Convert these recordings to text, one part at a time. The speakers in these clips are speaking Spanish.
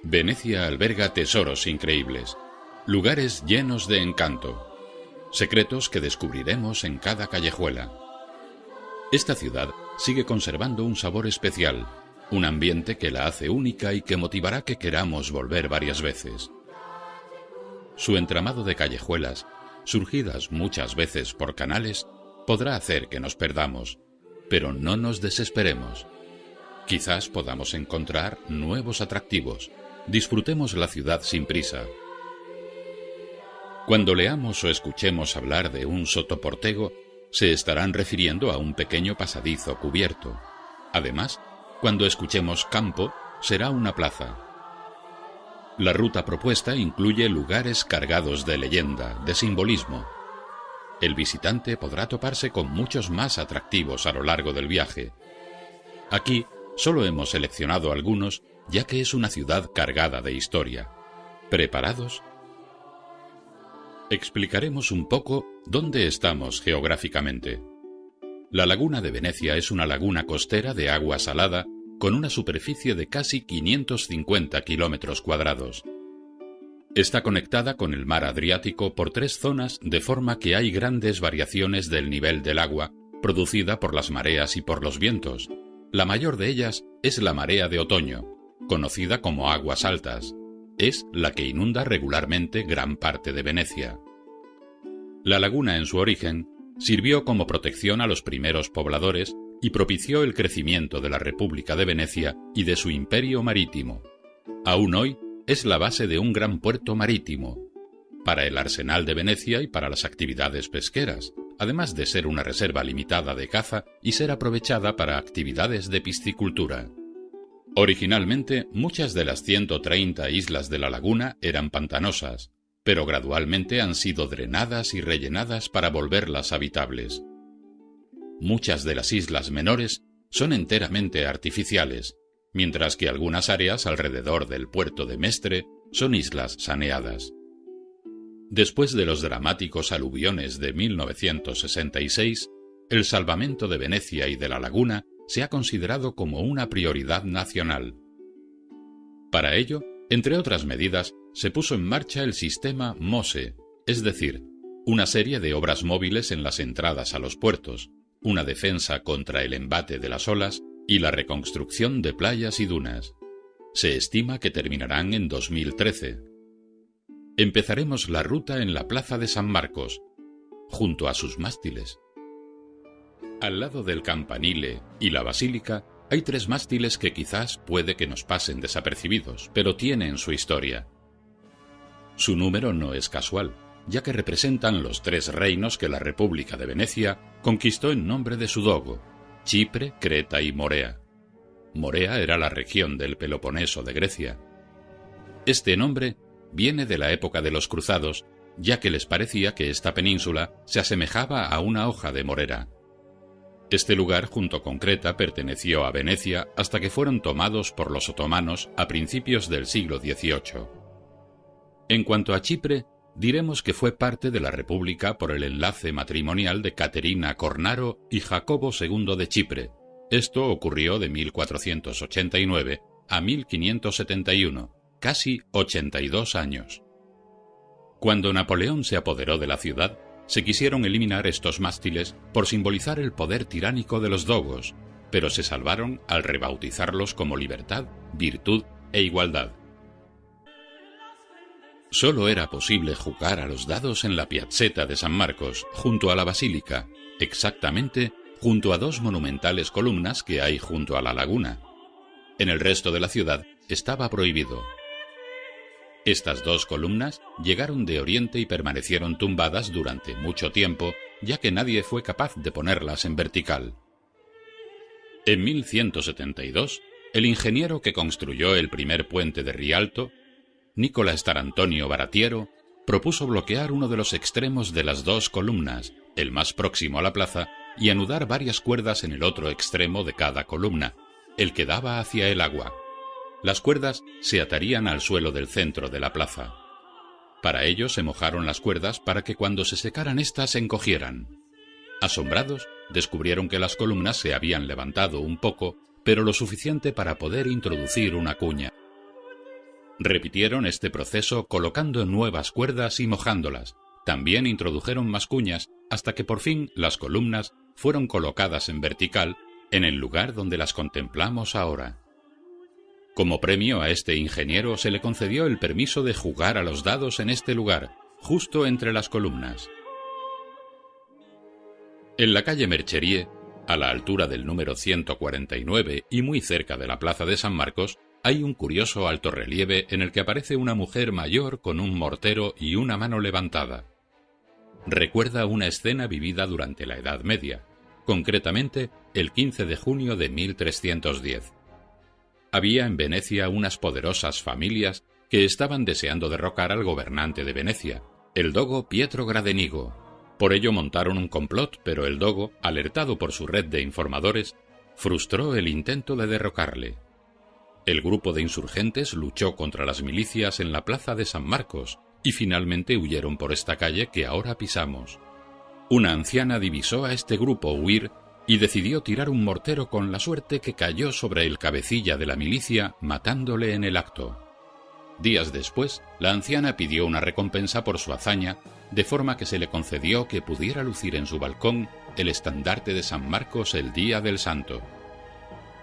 Venecia alberga tesoros increíbles, lugares llenos de encanto, secretos que descubriremos en cada callejuela. Esta ciudad sigue conservando un sabor especial, un ambiente que la hace única y que motivará que queramos volver varias veces. Su entramado de callejuelas, surgidas muchas veces por canales, podrá hacer que nos perdamos, pero no nos desesperemos. Quizás podamos encontrar nuevos atractivos. Disfrutemos la ciudad sin prisa. Cuando leamos o escuchemos hablar de un sotoportego, se estarán refiriendo a un pequeño pasadizo cubierto. Además, cuando escuchemos campo, será una plaza. La ruta propuesta incluye lugares cargados de leyenda, de simbolismo. El visitante podrá toparse con muchos más atractivos a lo largo del viaje. Aquí solo hemos seleccionado algunos, ya que es una ciudad cargada de historia. ¿Preparados? Explicaremos un poco dónde estamos geográficamente. La laguna de Venecia es una laguna costera de agua salada con una superficie de casi 550 kilómetros cuadrados. Está conectada con el mar Adriático por 3 zonas, de forma que hay grandes variaciones del nivel del agua, producida por las mareas y por los vientos. La mayor de ellas es la marea de otoño, conocida como aguas altas. Es la que inunda regularmente gran parte de Venecia. La laguna en su origen sirvió como protección a los primeros pobladores y propició el crecimiento de la República de Venecia y de su imperio marítimo. Aún hoy es la base de un gran puerto marítimo, para el arsenal de Venecia y para las actividades pesqueras, además de ser una reserva limitada de caza y ser aprovechada para actividades de piscicultura. Originalmente, muchas de las 130 islas de la laguna eran pantanosas, pero gradualmente han sido drenadas y rellenadas para volverlas habitables. Muchas de las islas menores son enteramente artificiales, mientras que algunas áreas alrededor del puerto de Mestre son islas saneadas. Después de los dramáticos aluviones de 1966, el salvamento de Venecia y de la laguna se ha considerado como una prioridad nacional. Para ello, entre otras medidas, se puso en marcha el sistema MOSE, es decir, una serie de obras móviles en las entradas a los puertos, una defensa contra el embate de las olas y la reconstrucción de playas y dunas. Se estima que terminarán en 2013. Empezaremos la ruta en la Plaza de San Marcos, junto a sus mástiles. Al lado del campanile y la basílica hay 3 mástiles que quizás puede que nos pasen desapercibidos, pero tienen su historia. Su número no es casual, ya que representan los 3 reinos que la República de Venecia conquistó en nombre de su dogo: Chipre, Creta y Morea. Morea era la región del Peloponeso de Grecia. Este nombre viene de la época de los cruzados, ya que les parecía que esta península se asemejaba a una hoja de morera. Este lugar, junto con Creta, perteneció a Venecia hasta que fueron tomados por los otomanos a principios del siglo XVIII. En cuanto a Chipre, diremos que fue parte de la República por el enlace matrimonial de Caterina Cornaro y Jacobo II de Chipre. Esto ocurrió de 1489 a 1571, casi 82 años. Cuando Napoleón se apoderó de la ciudad, se quisieron eliminar estos mástiles por simbolizar el poder tiránico de los dogos, pero se salvaron al rebautizarlos como libertad, virtud e igualdad. Solo era posible jugar a los dados en la Piazzetta de San Marcos, junto a la basílica, exactamente junto a 2 monumentales columnas que hay junto a la laguna. En el resto de la ciudad estaba prohibido. Estas 2 columnas llegaron de Oriente y permanecieron tumbadas durante mucho tiempo, ya que nadie fue capaz de ponerlas en vertical. En 1172, el ingeniero que construyó el primer puente de Rialto, Nicola Starantonio Baratiero, propuso bloquear uno de los extremos de las 2 columnas, el más próximo a la plaza, y anudar varias cuerdas en el otro extremo de cada columna, el que daba hacia el agua. Las cuerdas se atarían al suelo del centro de la plaza. Para ello se mojaron las cuerdas para que cuando se secaran éstas se encogieran. Asombrados, descubrieron que las columnas se habían levantado un poco, pero lo suficiente para poder introducir una cuña. Repitieron este proceso colocando nuevas cuerdas y mojándolas. También introdujeron más cuñas hasta que por fin las columnas fueron colocadas en vertical en el lugar donde las contemplamos ahora. Como premio a este ingeniero se le concedió el permiso de jugar a los dados en este lugar, justo entre las columnas. En la calle Mercherie, a la altura del número 149 y muy cerca de la plaza de San Marcos, hay un curioso altorrelieve en el que aparece una mujer mayor con un mortero y una mano levantada. Recuerda una escena vivida durante la Edad Media, concretamente el 15 de junio de 1310. Había en Venecia unas poderosas familias que estaban deseando derrocar al gobernante de Venecia, el dogo Pietro Gradenigo. Por ello montaron un complot, pero el dogo, alertado por su red de informadores, frustró el intento de derrocarle. El grupo de insurgentes luchó contra las milicias en la plaza de San Marcos y finalmente huyeron por esta calle que ahora pisamos. Una anciana divisó a este grupo huir y decidió tirar un mortero con la suerte que cayó sobre el cabecilla de la milicia, matándole en el acto. Días después, la anciana pidió una recompensa por su hazaña, de forma que se le concedió que pudiera lucir en su balcón el estandarte de San Marcos el día del santo.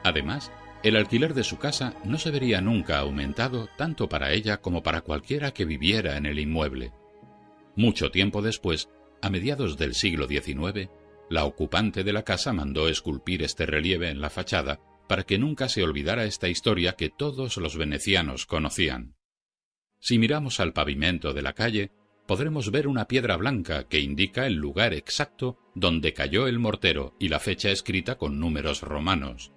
Además, el alquiler de su casa no se vería nunca aumentado tanto para ella como para cualquiera que viviera en el inmueble. Mucho tiempo después, a mediados del siglo XIX, la ocupante de la casa mandó esculpir este relieve en la fachada para que nunca se olvidara esta historia que todos los venecianos conocían. Si miramos al pavimento de la calle, podremos ver una piedra blanca que indica el lugar exacto donde cayó el mortero y la fecha escrita con números romanos.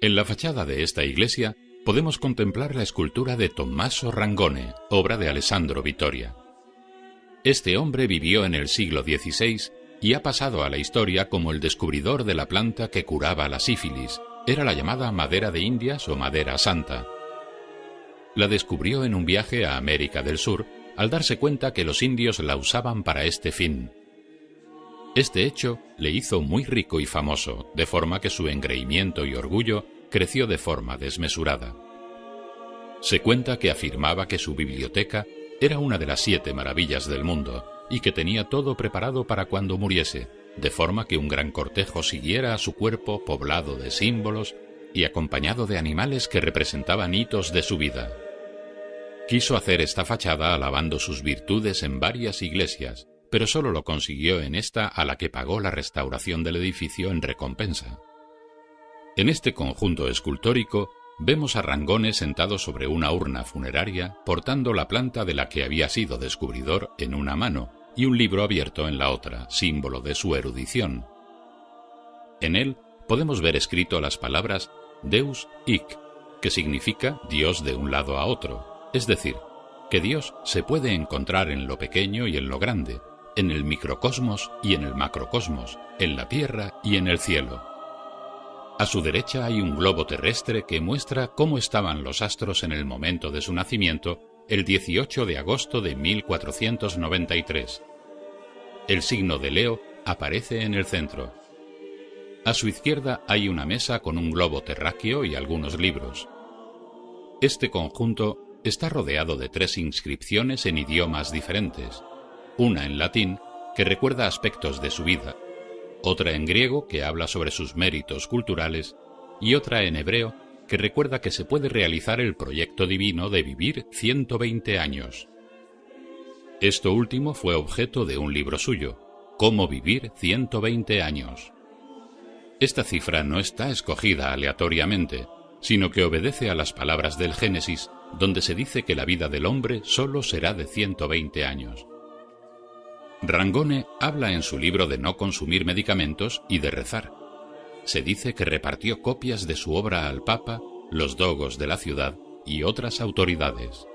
En la fachada de esta iglesia podemos contemplar la escultura de Tommaso Rangone, obra de Alessandro Vittoria. Este hombre vivió en el siglo XVI y ha pasado a la historia como el descubridor de la planta que curaba la sífilis. Era la llamada madera de Indias o madera santa. La descubrió en un viaje a América del Sur al darse cuenta que los indios la usaban para este fin. Este hecho le hizo muy rico y famoso, de forma que su engreimiento y orgullo creció de forma desmesurada. Se cuenta que afirmaba que su biblioteca era una de las 7 maravillas del mundo y que tenía todo preparado para cuando muriese, de forma que un gran cortejo siguiera a su cuerpo poblado de símbolos y acompañado de animales que representaban hitos de su vida. Quiso hacer esta fachada alabando sus virtudes en varias iglesias, pero solo lo consiguió en esta a la que pagó la restauración del edificio en recompensa. En este conjunto escultórico vemos a Rangone sentado sobre una urna funeraria, portando la planta de la que había sido descubridor en una mano y un libro abierto en la otra, símbolo de su erudición. En él podemos ver escrito las palabras Deus hic, que significa Dios de un lado a otro, es decir, que Dios se puede encontrar en lo pequeño y en lo grande, en el microcosmos y en el macrocosmos, en la tierra y en el cielo. A su derecha hay un globo terrestre que muestra cómo estaban los astros en el momento de su nacimiento, el 18 de agosto de 1493. El signo de Leo aparece en el centro. A su izquierda hay una mesa con un globo terráqueo y algunos libros. Este conjunto está rodeado de 3 inscripciones en idiomas diferentes, una en latín que recuerda aspectos de su vida, otra en griego que habla sobre sus méritos culturales y otra en hebreo que recuerda que se puede realizar el proyecto divino de vivir 120 años. Esto último fue objeto de un libro suyo, Cómo vivir 120 años. Esta cifra no está escogida aleatoriamente, sino que obedece a las palabras del Génesis, donde se dice que la vida del hombre solo será de 120 años. Rangone habla en su libro de no consumir medicamentos y de rezar. Se dice que repartió copias de su obra al Papa, los dogos de la ciudad y otras autoridades.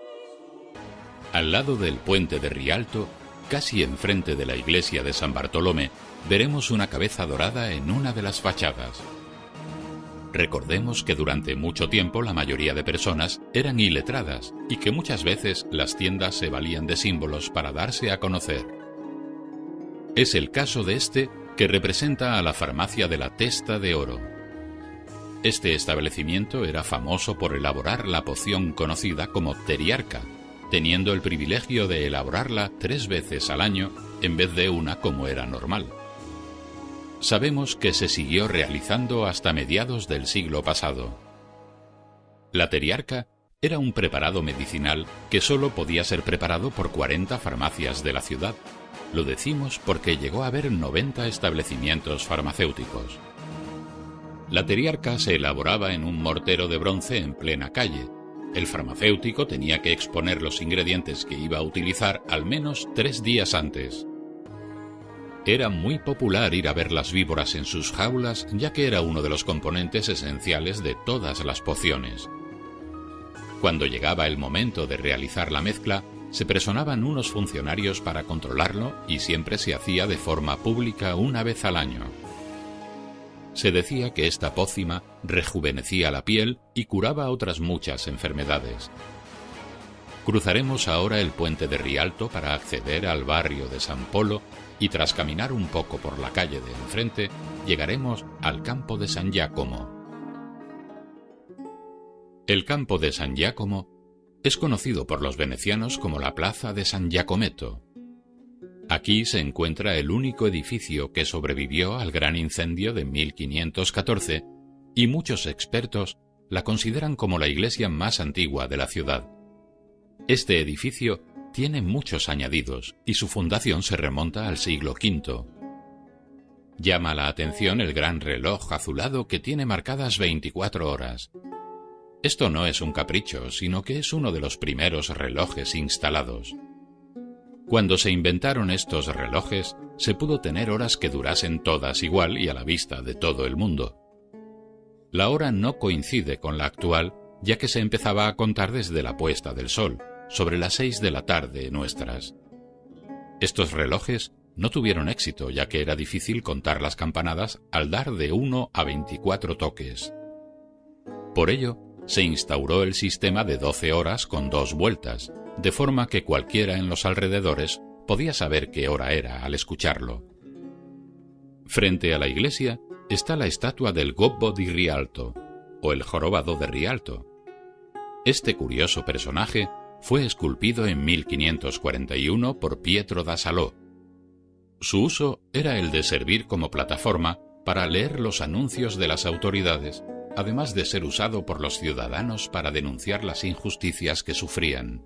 Al lado del puente de Rialto, casi enfrente de la iglesia de San Bartolomé, veremos una cabeza dorada en una de las fachadas. Recordemos que durante mucho tiempo la mayoría de personas eran iletradas y que muchas veces las tiendas se valían de símbolos para darse a conocer. Es el caso de este, que representa a la farmacia de la Testa de Oro. Este establecimiento era famoso por elaborar la poción conocida como teriarca, teniendo el privilegio de elaborarla 3 veces al año en vez de una como era normal. Sabemos que se siguió realizando hasta mediados del siglo pasado. La teriarca era un preparado medicinal que solo podía ser preparado por 40 farmacias de la ciudad. Lo decimos porque llegó a haber 90 establecimientos farmacéuticos. La teriarca se elaboraba en un mortero de bronce en plena calle. El farmacéutico tenía que exponer los ingredientes que iba a utilizar al menos 3 días antes. Era muy popular ir a ver las víboras en sus jaulas, ya que era uno de los componentes esenciales de todas las pociones. Cuando llegaba el momento de realizar la mezcla, se personaban unos funcionarios para controlarlo y siempre se hacía de forma pública una vez al año. Se decía que esta pócima rejuvenecía la piel y curaba otras muchas enfermedades. Cruzaremos ahora el puente de Rialto para acceder al barrio de San Polo y tras caminar un poco por la calle de enfrente, llegaremos al campo de San Giacomo. El campo de San Giacomo es conocido por los venecianos como la Plaza de San Giacometto. Aquí se encuentra el único edificio que sobrevivió al gran incendio de 1514 y muchos expertos la consideran como la iglesia más antigua de la ciudad. Este edificio tiene muchos añadidos y su fundación se remonta al siglo V. Llama la atención el gran reloj azulado que tiene marcadas 24 horas. Esto no es un capricho, sino que es uno de los primeros relojes instalados. Cuando se inventaron estos relojes, se pudo tener horas que durasen todas igual y a la vista de todo el mundo. La hora no coincide con la actual, ya que se empezaba a contar desde la puesta del sol, sobre las 6 de la tarde nuestras. Estos relojes no tuvieron éxito, ya que era difícil contar las campanadas al dar de 1 a 24 toques. Por ello, se instauró el sistema de 12 horas con 2 vueltas, de forma que cualquiera en los alrededores podía saber qué hora era al escucharlo. Frente a la iglesia está la estatua del Gobbo di Rialto, o el jorobado de Rialto. Este curioso personaje fue esculpido en 1541 por Pietro da Salò. Su uso era el de servir como plataforma para leer los anuncios de las autoridades, además de ser usado por los ciudadanos para denunciar las injusticias que sufrían.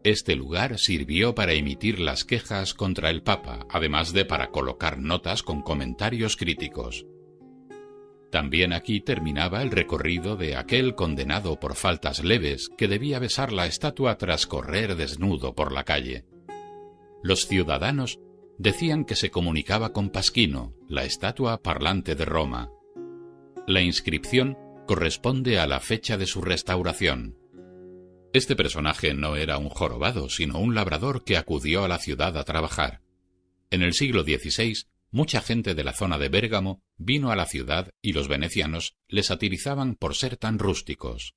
Este lugar sirvió para emitir las quejas contra el Papa, además de para colocar notas con comentarios críticos. También aquí terminaba el recorrido de aquel condenado por faltas leves que debía besar la estatua tras correr desnudo por la calle. Los ciudadanos decían que se comunicaba con Pasquino, la estatua parlante de Roma. La inscripción corresponde a la fecha de su restauración. Este personaje no era un jorobado, sino un labrador que acudió a la ciudad a trabajar. En el siglo XVI, mucha gente de la zona de Bérgamo vino a la ciudad y los venecianos le satirizaban por ser tan rústicos.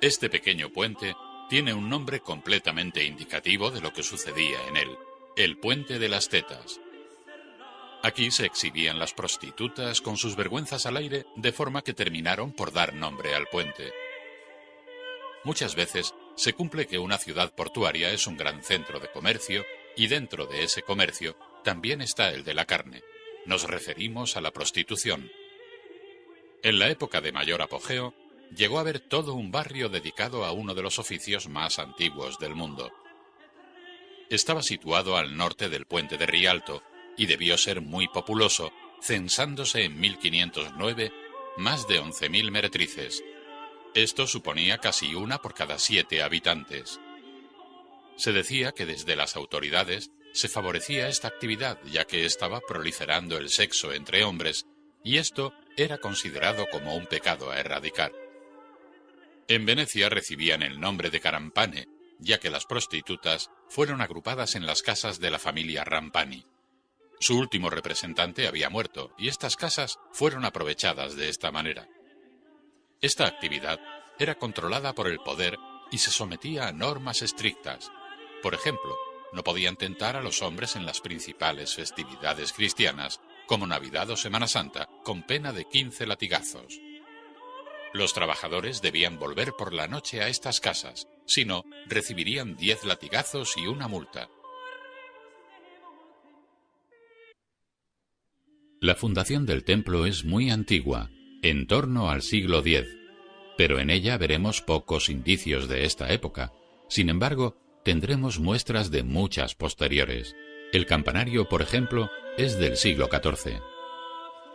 Este pequeño puente tiene un nombre completamente indicativo de lo que sucedía en él: el Puente de las Tetas. Aquí se exhibían las prostitutas con sus vergüenzas al aire, de forma que terminaron por dar nombre al puente. Muchas veces se cumple que una ciudad portuaria es un gran centro de comercio y dentro de ese comercio también está el de la carne. Nos referimos a la prostitución. En la época de mayor apogeo, llegó a haber todo un barrio dedicado a uno de los oficios más antiguos del mundo. Estaba situado al norte del puente de Rialto y debió ser muy populoso, censándose en 1509 más de 11.000 meretrices. Esto suponía casi 1 por cada 7 habitantes. Se decía que desde las autoridades se favorecía esta actividad, ya que estaba proliferando el sexo entre hombres, y esto era considerado como un pecado a erradicar. En Venecia recibían el nombre de Carampane, ya que las prostitutas fueron agrupadas en las casas de la familia Rampani. Su último representante había muerto, y estas casas fueron aprovechadas de esta manera. Esta actividad era controlada por el poder y se sometía a normas estrictas. Por ejemplo, no podían tentar a los hombres en las principales festividades cristianas como Navidad o Semana Santa, con pena de 15 latigazos. Los trabajadores debían volver por la noche a estas casas, si no, recibirían 10 latigazos y una multa. La fundación del templo es muy antigua, en torno al siglo X, pero en ella veremos pocos indicios de esta época. Sin embargo, tendremos muestras de muchas posteriores. El campanario, por ejemplo, es del siglo XIV.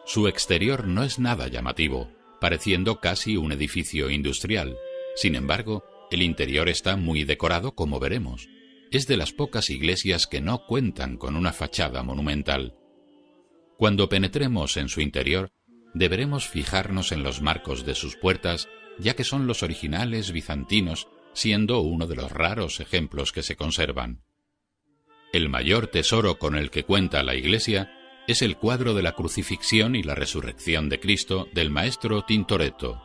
Su exterior no es nada llamativo, pareciendo casi un edificio industrial. Sin embargo, el interior está muy decorado, como veremos. Es de las pocas iglesias que no cuentan con una fachada monumental. Cuando penetremos en su interior, deberemos fijarnos en los marcos de sus puertas, ya que son los originales bizantinos, siendo uno de los raros ejemplos que se conservan. El mayor tesoro con el que cuenta la iglesia es el cuadro de la crucifixión y la resurrección de Cristo del maestro Tintoretto.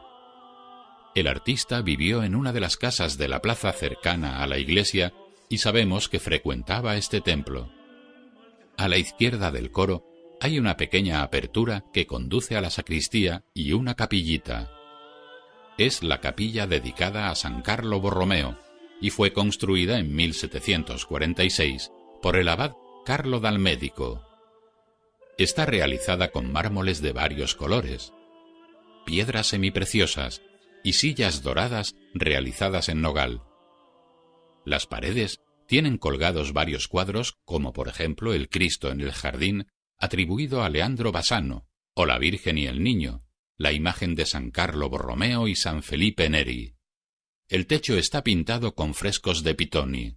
El artista vivió en una de las casas de la plaza cercana a la iglesia y sabemos que frecuentaba este templo. A la izquierda del coro hay una pequeña apertura que conduce a la sacristía y una capillita. Es la capilla dedicada a San Carlo Borromeo y fue construida en 1746 por el abad Carlo dal Medico. Está realizada con mármoles de varios colores, piedras semipreciosas y sillas doradas realizadas en nogal. Las paredes tienen colgados varios cuadros, como por ejemplo el Cristo en el jardín, atribuido a Leandro Bassano, o la Virgen y el Niño, la imagen de San Carlo Borromeo y San Felipe Neri. El techo está pintado con frescos de Pittoni.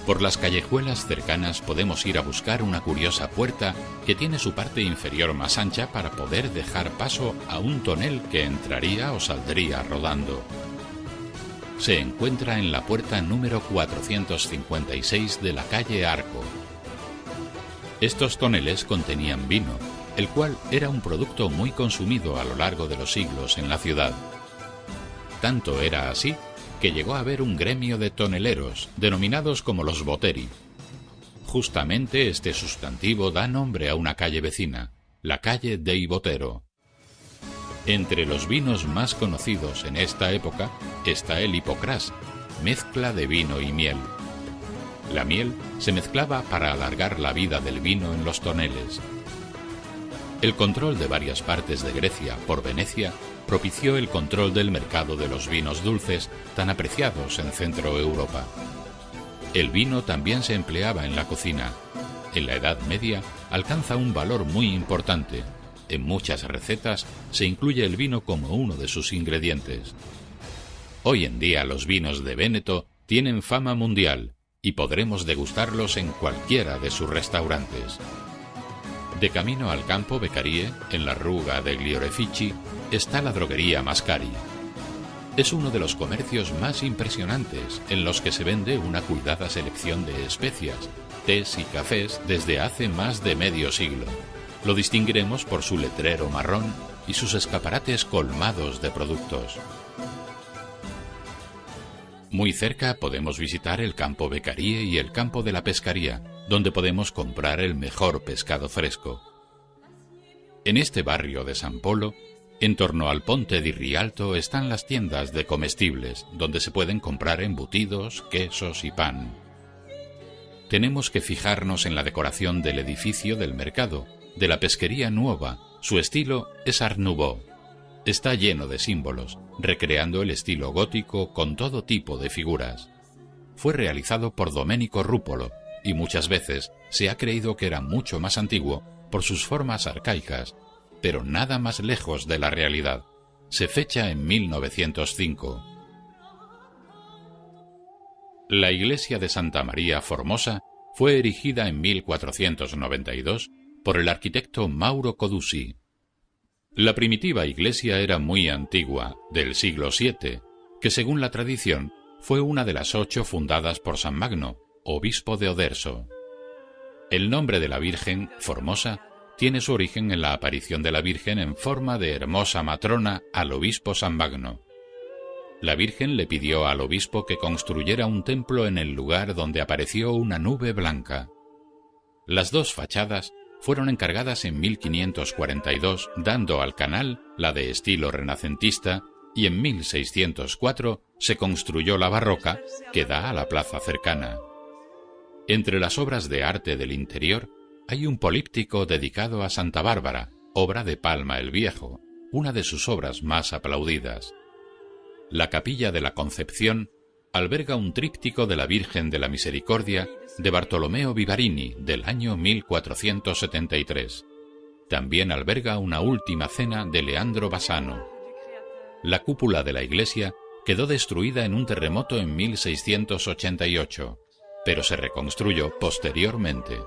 Por las callejuelas cercanas podemos ir a buscar una curiosa puerta que tiene su parte inferior más ancha para poder dejar paso a un tonel que entraría o saldría rodando. Se encuentra en la puerta número 456 de la calle Arco. Estos toneles contenían vino, el cual era un producto muy consumido a lo largo de los siglos en la ciudad. Tanto era así que llegó a haber un gremio de toneleros, denominados como los boteri. Justamente este sustantivo da nombre a una calle vecina, la calle dei Botero. Entre los vinos más conocidos en esta época está el Hipocrás, mezcla de vino y miel. La miel se mezclaba para alargar la vida del vino en los toneles. El control de varias partes de Grecia por Venecia propició el control del mercado de los vinos dulces tan apreciados en Centro Europa. El vino también se empleaba en la cocina. En la Edad Media alcanza un valor muy importante. En muchas recetas se incluye el vino como uno de sus ingredientes. Hoy en día los vinos de Véneto tienen fama mundial y podremos degustarlos en cualquiera de sus restaurantes. De camino al campo Beccarie, en la Ruga degli Orefici, está la droguería Mascari. Es uno de los comercios más impresionantes en los que se vende una cuidada selección de especias, tés y cafés desde hace más de medio siglo. Lo distinguiremos por su letrero marrón y sus escaparates colmados de productos. Muy cerca podemos visitar el campo Beccarie y el campo de la pescaría, donde podemos comprar el mejor pescado fresco. En este barrio de San Polo, en torno al Ponte di Rialto, están las tiendas de comestibles, donde se pueden comprar embutidos, quesos y pan. Tenemos que fijarnos en la decoración del edificio del mercado, de la pesquería nueva. Su estilo es Art Nouveau. Está lleno de símbolos, recreando el estilo gótico con todo tipo de figuras. Fue realizado por Domenico Rupolo, y muchas veces se ha creído que era mucho más antiguo por sus formas arcaicas, pero nada más lejos de la realidad. Se fecha en 1905. La iglesia de Santa María Formosa fue erigida en 1492 por el arquitecto Mauro Codusi. La primitiva iglesia era muy antigua, del siglo VII, que según la tradición fue una de las 8 fundadas por San Magno, obispo de Oderzo. El nombre de la Virgen, Formosa, tiene su origen en la aparición de la Virgen en forma de hermosa matrona al obispo San Magno. La Virgen le pidió al obispo que construyera un templo en el lugar donde apareció una nube blanca. Las dos fachadas fueron encargadas en 1542, dando al canal la de estilo renacentista, y en 1604 se construyó la barroca, que da a la plaza cercana. Entre las obras de arte del interior hay un políptico dedicado a Santa Bárbara, obra de Palma el Viejo, una de sus obras más aplaudidas. La capilla de la Concepción alberga un tríptico de la Virgen de la Misericordia de Bartolomeo Vivarini del año 1473. También alberga una Última Cena de Leandro Bassano. La cúpula de la iglesia quedó destruida en un terremoto en 1688, pero se reconstruyó posteriormente.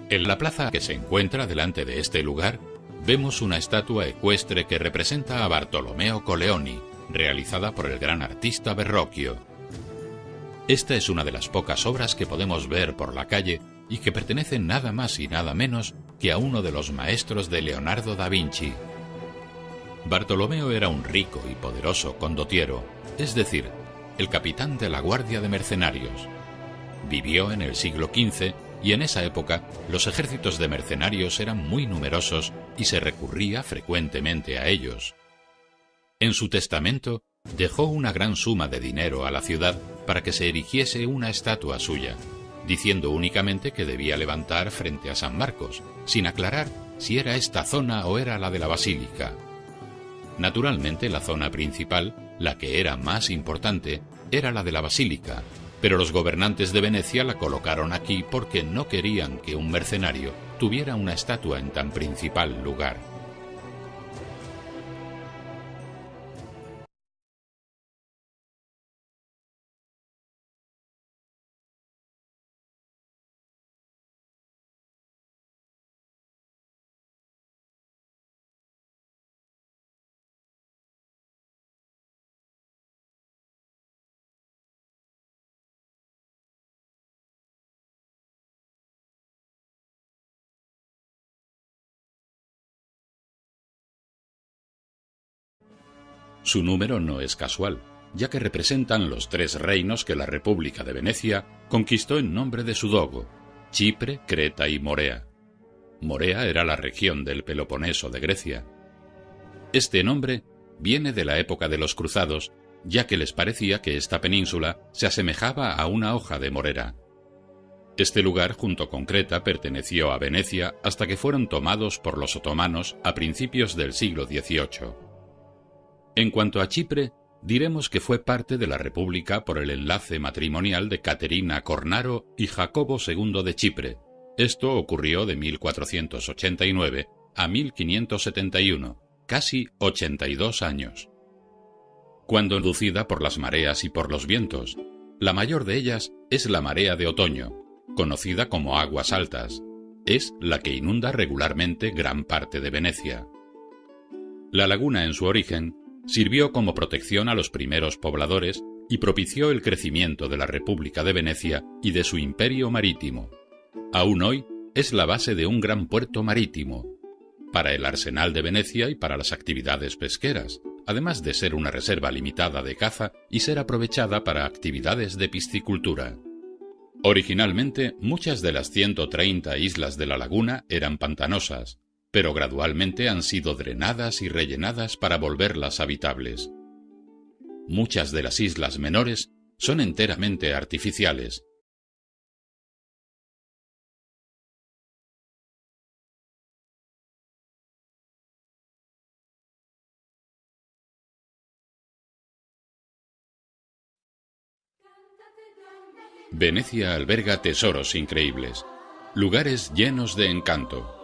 En la plaza que se encuentra delante de este lugar, vemos una estatua ecuestre que representa a Bartolomeo Colleoni, realizada por el gran artista Verrocchio. Esta es una de las pocas obras que podemos ver por la calle y que pertenecen nada más y nada menos que a uno de los maestros de Leonardo da Vinci. Bartolomeo era un rico y poderoso condottiero, es decir, el capitán de la Guardia de Mercenarios. Vivió en el siglo XV y en esa época los ejércitos de mercenarios eran muy numerosos y se recurría frecuentemente a ellos. En su testamento dejó una gran suma de dinero a la ciudad para que se erigiese una estatua suya, diciendo únicamente que debía levantar frente a San Marcos, sin aclarar si era esta zona o era la de la basílica. Naturalmente, la zona principal, la que era más importante, era la de la basílica, pero los gobernantes de Venecia la colocaron aquí porque no querían que un mercenario tuviera una estatua en tan principal lugar. Su número no es casual, ya que representan los 3 reinos que la República de Venecia conquistó en nombre de su dogo: Chipre, Creta y Morea. Morea era la región del Peloponeso de Grecia. Este nombre viene de la época de los cruzados, ya que les parecía que esta península se asemejaba a una hoja de morera. Este lugar, junto con Creta, perteneció a Venecia hasta que fueron tomados por los otomanos a principios del siglo XVIII. En cuanto a Chipre, diremos que fue parte de la República por el enlace matrimonial de Caterina Cornaro y Jacobo II de Chipre. Esto ocurrió de 1489 a 1571, casi 82 años. Cuando inducida por las mareas y por los vientos, la mayor de ellas es la marea de otoño, conocida como aguas altas. Es la que inunda regularmente gran parte de Venecia. La laguna en su origen sirvió como protección a los primeros pobladores y propició el crecimiento de la República de Venecia y de su imperio marítimo. Aún hoy es la base de un gran puerto marítimo, para el arsenal de Venecia y para las actividades pesqueras, además de ser una reserva limitada de caza y ser aprovechada para actividades de piscicultura. Originalmente, muchas de las 130 islas de la laguna eran pantanosas, pero gradualmente han sido drenadas y rellenadas para volverlas habitables. Muchas de las islas menores son enteramente artificiales. Venecia alberga tesoros increíbles, lugares llenos de encanto,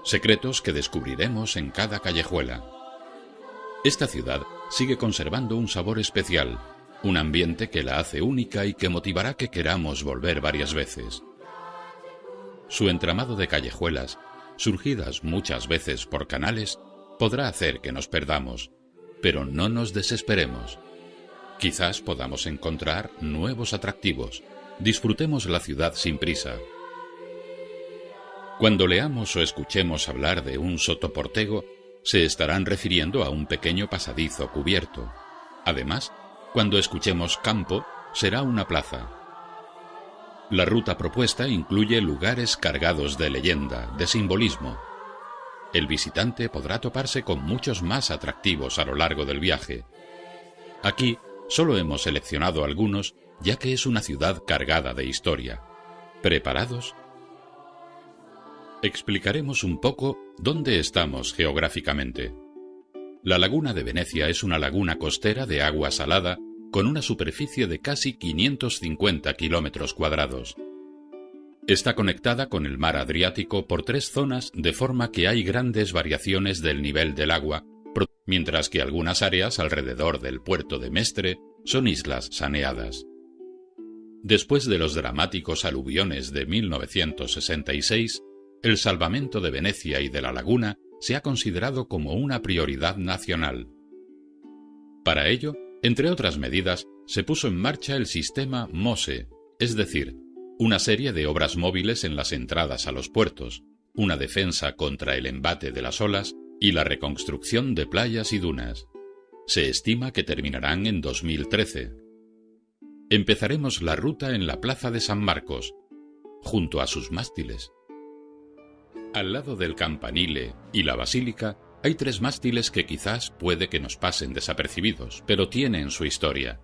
secretos que descubriremos en cada callejuela. Esta ciudad sigue conservando un sabor especial, un ambiente que la hace única y que motivará que queramos volver varias veces. Su entramado de callejuelas, surgidas muchas veces por canales, podrá hacer que nos perdamos, pero no nos desesperemos. Quizás podamos encontrar nuevos atractivos. Disfrutemos la ciudad sin prisa. Cuando leamos o escuchemos hablar de un sotoportego, se estarán refiriendo a un pequeño pasadizo cubierto. Además, cuando escuchemos campo, será una plaza. La ruta propuesta incluye lugares cargados de leyenda, de simbolismo. El visitante podrá toparse con muchos más atractivos a lo largo del viaje. Aquí solo hemos seleccionado algunos, ya que es una ciudad cargada de historia. ¿Preparados? Explicaremos un poco dónde estamos geográficamente. La laguna de Venecia es una laguna costera de agua salada con una superficie de casi 550 kilómetros cuadrados. Está conectada con el mar Adriático por 3 zonas, de forma que hay grandes variaciones del nivel del agua, mientras que algunas áreas alrededor del puerto de Mestre son islas saneadas. Después de los dramáticos aluviones de 1966, el salvamento de Venecia y de la laguna se ha considerado como una prioridad nacional. Para ello, entre otras medidas, se puso en marcha el sistema MOSE, es decir, una serie de obras móviles en las entradas a los puertos, una defensa contra el embate de las olas y la reconstrucción de playas y dunas. Se estima que terminarán en 2013. Empezaremos la ruta en la Plaza de San Marcos, junto a sus mástiles. Al lado del campanile y la basílica hay 3 mástiles que quizás puede que nos pasen desapercibidos, pero tienen su historia.